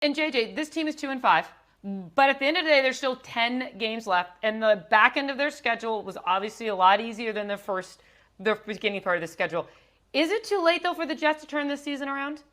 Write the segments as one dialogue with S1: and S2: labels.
S1: And JJ, this team is 2-5, but at the end of the day, there's still 10 games left, and the back end of their schedule was obviously a lot easier than the beginning part of the schedule. Is it too late though for the Jets to turn this season around?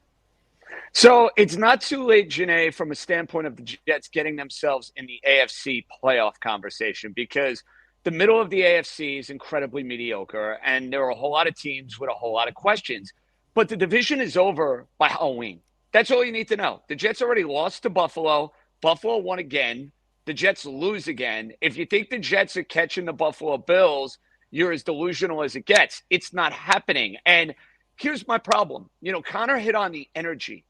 S2: So it's not too late, Janae, from a standpoint of the Jets getting themselves in the AFC playoff conversation because the middle of the AFC is incredibly mediocre, and there are a whole lot of teams with a whole lot of questions. But the division is over by Halloween. That's all you need to know. The Jets already lost to Buffalo. Buffalo won again. The Jets lose again. If you think the Jets are catching the Buffalo Bills, you're as delusional as it gets. It's not happening. And here's my problem. Connor hit on the energy.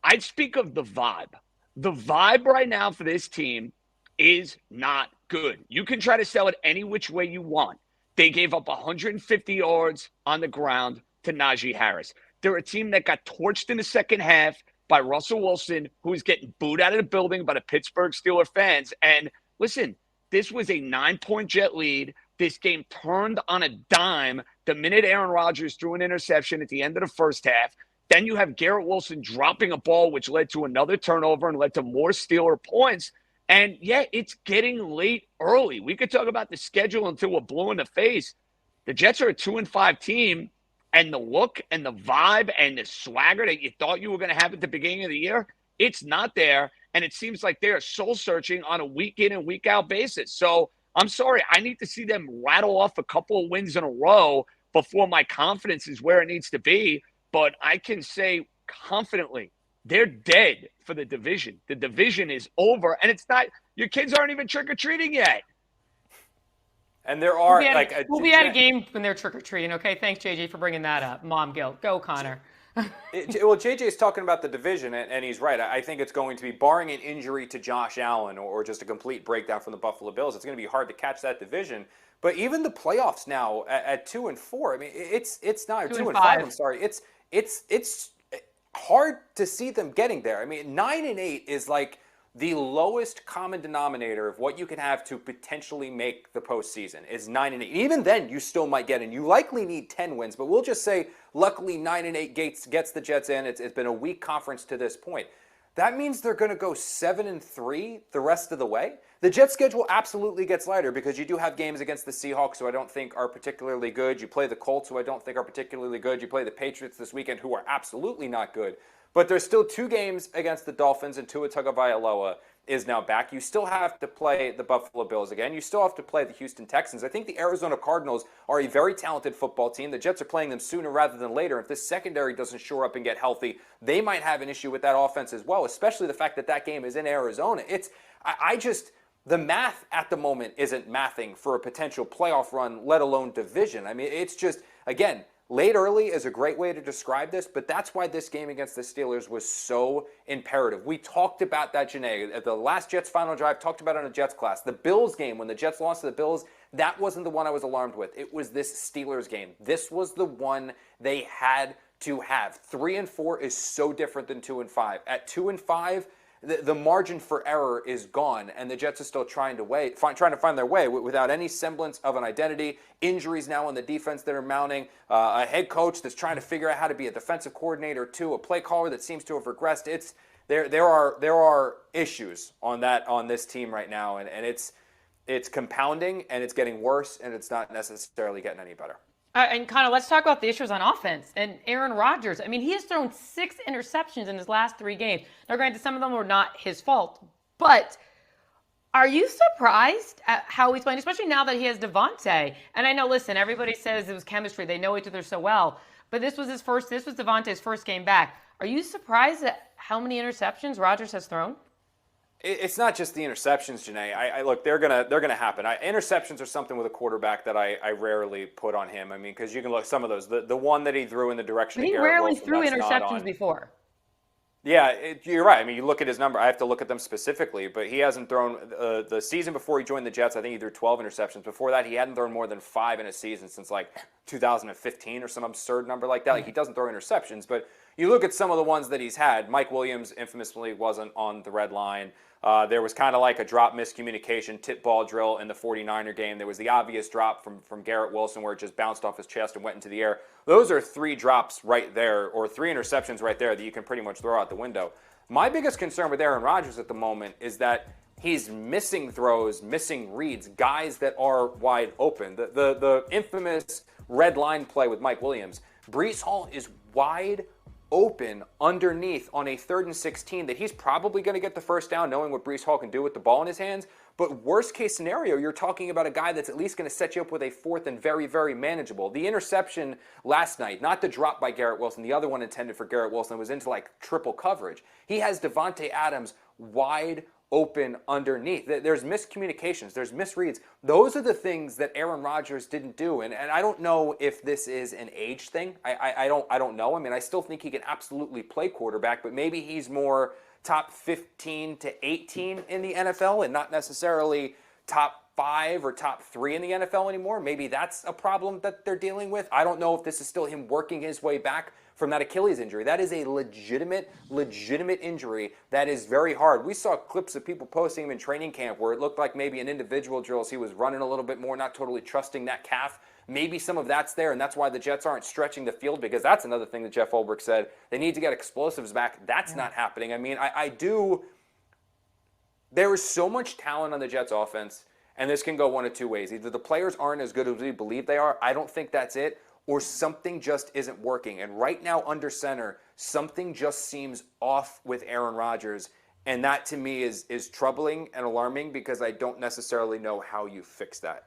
S2: I'd speak of the vibe. The vibe right now for this team is not good. You can try to sell it any which way you want. They gave up 150 yards on the ground to Najee Harris. They're a team that got torched in the second half by Russell Wilson, who was getting booed out of the building by the Pittsburgh Steelers fans. And listen, this was a 9-point Jet lead. This game turned on a dime the minute Aaron Rodgers threw an interception at the end of the first half. Then you have Garrett Wilson dropping a ball, which led to another turnover and led to more Steeler points. And yeah, it's getting late early. We could talk about the schedule until we're blue in the face. The Jets are a 2-5 team, and the look and the vibe and the swagger that you thought you were going to have at the beginning of the year, it's not there. And it seems like they're soul searching on a week in and week out basis. So I'm sorry, I need to see them rattle off a couple of wins in a row before my confidence is where it needs to be. But I can say confidently, they're dead for the division. The division is over, and it's not – your kids aren't even trick-or-treating yet.
S3: And there are
S1: we'll be at a game when they're trick-or-treating, okay? Thanks, JJ, for bringing that up. Mom guilt. Go, Connor.
S3: Well, JJ's talking about the division, and he's right. I think it's going to be, barring an injury to Josh Allen or just a complete breakdown from the Buffalo Bills, it's going to be hard to catch that division. But even the playoffs now at 2-4, I mean, it's not 2-5. I'm sorry, it's hard to see them getting there. I mean, 9-8 is like the lowest common denominator of what you can have to potentially make the postseason is 9-8. Even then, you still might get in. You likely need 10 wins, but we'll just say, luckily, 9-8 gets the Jets in. It's been a weak conference to this point. That means they're going to go 7-3 the rest of the way. The Jets' schedule absolutely gets lighter because you do have games against the Seahawks, who I don't think are particularly good. You play the Colts, who I don't think are particularly good. You play the Patriots this weekend, who are absolutely not good. But there's still 2 games against the Dolphins, and Tua Tagovailoa is now back. You still have to play the Buffalo Bills again. You still have to play the Houston Texans. I think the Arizona Cardinals are a very talented football team. The Jets are playing them sooner rather than later. If this secondary doesn't shore up and get healthy, they might have an issue with that offense as well, especially the fact that that game is in Arizona. The math at the moment isn't mathing for a potential playoff run, let alone division. I mean, it's just, again, late early is a great way to describe this, but that's why this game against the Steelers was so imperative. We talked about that, Jeane. At the last Jets final drive, talked about it on a Jets class. The Bills game, when the Jets lost to the Bills, that wasn't the one I was alarmed with. It was this Steelers game. This was the one they had to have. 3-4 is so different than 2-5. At 2-5, the margin for error is gone, and the Jets are still trying to find their way without any semblance of an identity. Injuries now on the defense that are mounting. A head coach that's trying to figure out how to be a defensive coordinator too. A play caller that seems to have regressed. There are issues on this team right now, and it's compounding, and it's getting worse, and it's not necessarily getting any better.
S1: And kind of let's talk about the issues on offense. And Aaron Rodgers, I mean, he has thrown 6 interceptions in his last 3 games. Now, granted, some of them were not his fault. But are you surprised at how he's playing, especially now that he has Devontae? And I know, listen, everybody says it was chemistry. They know each other so well. But this was Devontae's first game back. Are you surprised at how many interceptions Rodgers has thrown?
S3: It's not just the interceptions, Jeane. I look, they're gonna happen. Interceptions are something with a quarterback that I rarely put on him. I mean, because you can look some of those. The one that he threw in the direction of Garrett Wilson.
S1: He rarely threw interceptions before.
S3: Yeah, you're right. I mean, you look at his number. I have to look at them specifically, but he hasn't thrown the season before he joined the Jets. I think he threw 12 interceptions. Before that, he hadn't thrown more than 5 in a season since like 2015 or some absurd number like that. Like, he doesn't throw interceptions, but you look at some of the ones that he's had. Mike Williams infamously wasn't on the red line. There was kind of like a drop miscommunication, tip ball drill in the 49er game. There was the obvious drop from Garrett Wilson where it just bounced off his chest and went into the air. Those are 3 drops right there, or 3 interceptions right there that you can pretty much throw out the window. My biggest concern with Aaron Rodgers at the moment is that he's missing throws, missing reads, guys that are wide open. The infamous red line play with Mike Williams. Breece Hall is wide open underneath on a 3rd and 16 that he's probably going to get the first down knowing what Breece Hall can do with the ball in his hands. But worst case scenario, you're talking about a guy that's at least going to set you up with a 4th and very, very manageable. The interception last night, not the drop by Garrett Wilson, the other one intended for Garrett Wilson, was into like triple coverage. He has Devontae Adams wide open underneath. There's miscommunications. There's misreads. Those are the things that Aaron Rodgers didn't do. And I don't know if this is an age thing. I don't know. I mean, I still think he can absolutely play quarterback, but maybe he's more top 15 to 18 in the NFL and not necessarily top 5 or top 3 in the NFL anymore. Maybe that's a problem that they're dealing with. I don't know if this is still him working his way back from that Achilles injury. That is a legitimate injury that is very hard. We saw clips of people posting him in training camp where it looked like maybe in individual drills he was running a little bit more, not totally trusting that calf. Maybe some of that's there, and that's why the Jets aren't stretching the field, because that's another thing that Jeff Ulbrich said. They need to get explosives back. That's not happening. I mean, there is so much talent on the Jets offense, and this can go one of two ways. Either the players aren't as good as we believe they are. I don't think that's it. Or something just isn't working. And right now, under center, something just seems off with Aaron Rodgers. And that, to me, is troubling and alarming because I don't necessarily know how you fix that.